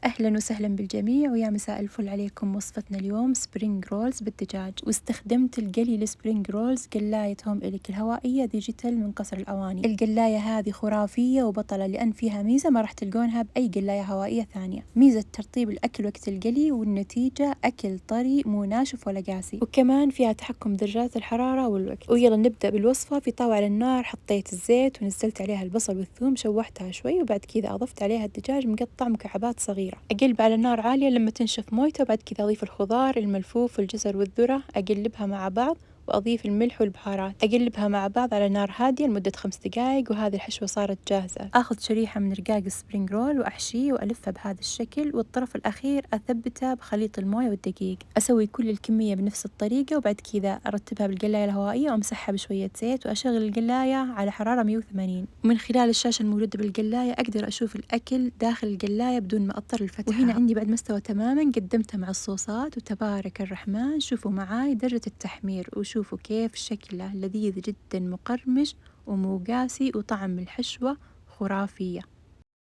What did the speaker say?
أهلا وسهلا بالجميع ويا مساء الفل عليكم. وصفتنا اليوم سبرينج رولز بالدجاج، واستخدمت القلي لسبرينج رولز قلاية هوم إليك الهوائية ديجيتال من قصر الأواني. القلاية هذه خرافية وبطلة لأن فيها ميزة ما راح تلقونها بأي قلاية هوائية ثانية، ميزة ترطيب الأكل وقت القلي، والنتيجة أكل طري مو ناشف ولا قاسي، وكمان فيها تحكم درجات الحرارة والوقت. ويلا نبدأ بالوصفة. في طاوة على النار حطيت الزيت ونزلت عليها البصل والثوم، شوحتها شوي وبعد كذا أضفت عليها الدجاج مقطع مكعبات صغيرة. أقلب على نار عالية لما تنشف مويته، وبعد كذا أضيف الخضار الملفوف والجزر والذرة، أقلبها مع بعض وأضيف الملح والبهارات، أقلبها مع بعض على نار هادية لمدة 5 دقايق، وهذه الحشوة صارت جاهزة. آخذ شريحة من رقاق السبرينج رول وأحشيه وألفه بهذا الشكل، والطرف الأخير أثبته بخليط الموية والدقيق. أسوي كل الكمية بنفس الطريقة، وبعد كذا أرتبها بالقلاية الهوائية وأمسحها بشوية زيت، وأشغل القلاية على حرارة 180. ومن خلال الشاشة الموجودة بالقلاية أقدر أشوف الأكل داخل القلاية بدون ما أضطر لفتحها. وهنا عندي بعد ما استوى تماما قدمتها مع الصوصات، وتبارك الرحمن شوفوا معاي درجة التحمير، وشوفوا كيف شكله لذيذ جدا مقرمش ومو قاسي، وطعم الحشوة خرافية.